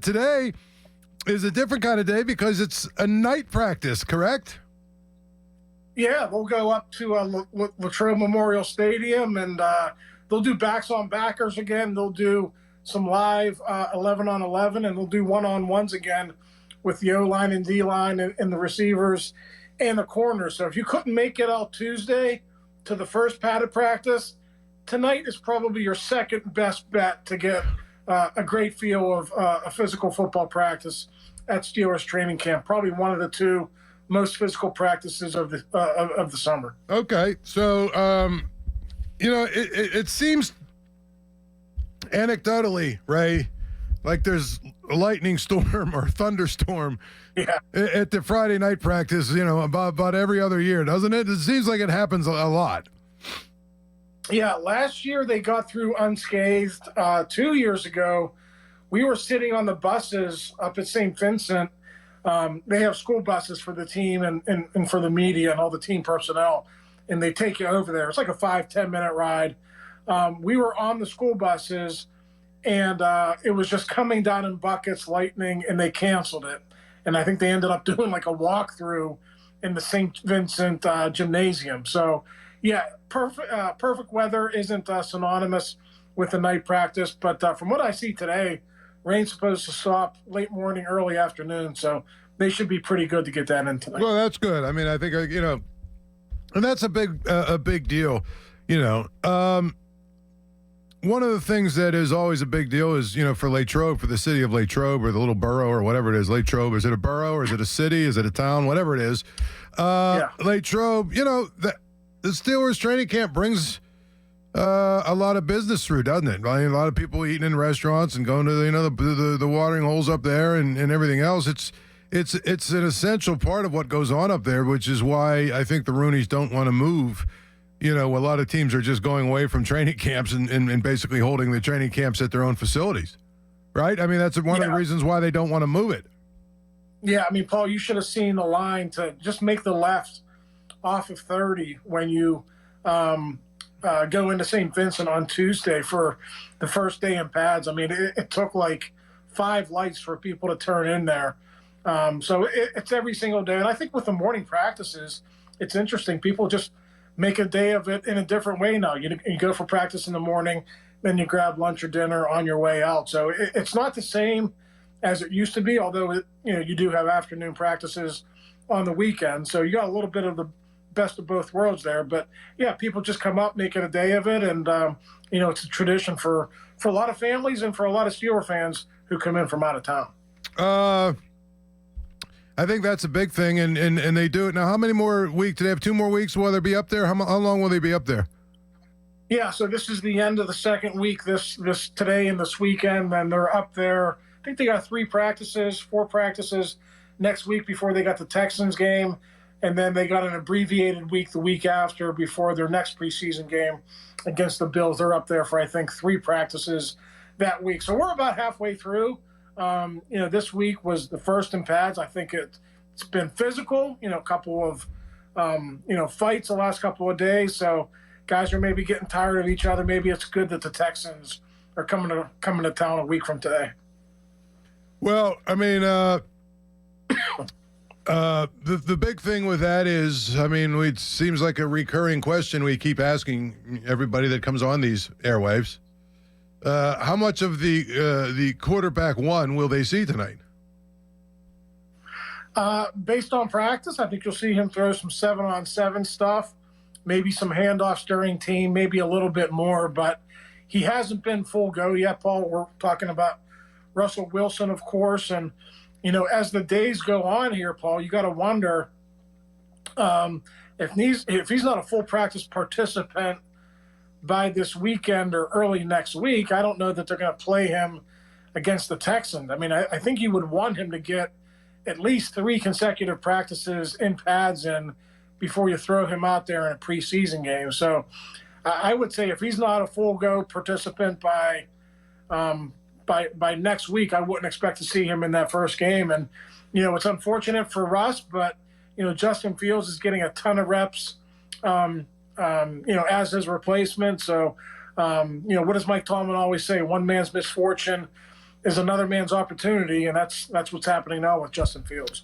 Today is a different kind of day because it's a night practice, correct? Yeah, they'll go up to Latrobe Memorial Stadium and they'll do backs on backers again. They'll do some live 11 on 11, and they'll do one on ones again with the O line and D line and the receivers and the corners. So if you couldn't make it out Tuesday to the first padded practice, tonight is probably your second best bet to get a great feel of a physical football practice at Steelers training camp. Probably one of the two most physical practices of the summer. Okay, so it seems anecdotally, Ray, like there's a lightning storm or thunderstorm at the Friday night practice. About every other year, doesn't it? It seems like it happens a lot. Yeah, last year they got through unscathed. 2 years ago, we were sitting on the buses up at St. Vincent. They have school buses for the team and for the media and all the team personnel, and they take you over there. It's like a 5-10 minute ride. We were on the school buses, and it was just coming down in buckets, lightning, and they canceled it. And I think they ended up doing like a walkthrough in the St. Vincent gymnasium. So, yeah, perfect weather isn't synonymous with the night practice. But from what I see today, rain's supposed to stop late morning, early afternoon. So they should be pretty good to get that in tonight. Well, that's good. I mean, I think, and that's a big deal. One of the things that is always a big deal is, for Latrobe, for the city of Latrobe or the little borough or whatever it is. Latrobe, is it a borough or is it a city? Is it a town? Whatever it is. Latrobe, the Steelers training camp brings a lot of business through, doesn't it? I mean, a lot of people eating in restaurants and going to the watering holes up there and everything else. It's an essential part of what goes on up there, which is why I think the Rooneys don't want to move. A lot of teams are just going away from training camps and basically holding the training camps at their own facilities, right? I mean, that's one of the reasons why they don't want to move it. Yeah, I mean, Paul, you should have seen the line to just make the left off of 30 when you go into St. Vincent on Tuesday for the first day in pads. I mean, it took like 5 lights for people to turn in there. So it's every single day. And I think with the morning practices, it's interesting. People just make a day of it in a different way now. You go for practice in the morning, then you grab lunch or dinner on your way out. So it's not the same as it used to be, although you do have afternoon practices on the weekend. So you got a little bit of the best of both worlds there. But yeah, people just come up, make it a day of it, and it's a tradition for a lot of families and for a lot of Steeler fans who come in from out of town. I think that's a big thing, and they do it now. How many more weeks? Do they have 2 more weeks while they'll be up there? How long will they be up there? Yeah, so this is the end of the second week. This today and this weekend, and they're up there. I think they got 4 practices next week before they got the Texans game, and then they got an abbreviated week the week after before their next preseason game against the Bills. They're up there for, I think, 3 practices that week. So we're about halfway through. This week was the first in pads. I think it's been physical, a couple of, fights the last couple of days. So guys are maybe getting tired of each other. Maybe it's good that the Texans are coming to town a week from today. Well, I mean, the big thing with that is, I mean, it seems like a recurring question we keep asking everybody that comes on these airwaves. How much of the quarterback one will they see tonight? Based on practice, I think you'll see him throw some 7-on-7 stuff, maybe some handoffs during team, maybe a little bit more, but he hasn't been full go yet, Paul. We're talking about Russell Wilson, of course, and as the days go on here, Paul, you got to wonder if he's not a full practice participant by this weekend or early next week. I don't know that they're going to play him against the Texans. I mean, I think you would want him to get at least 3 consecutive practices in pads in before you throw him out there in a preseason game. So I would say if he's not a full go participant by next week, I wouldn't expect to see him in that first game. And, it's unfortunate for Russ, but, Justin Fields is getting a ton of reps as his replacement. So, what does Mike Tomlin always say? One man's misfortune is another man's opportunity, and that's what's happening now with Justin Fields.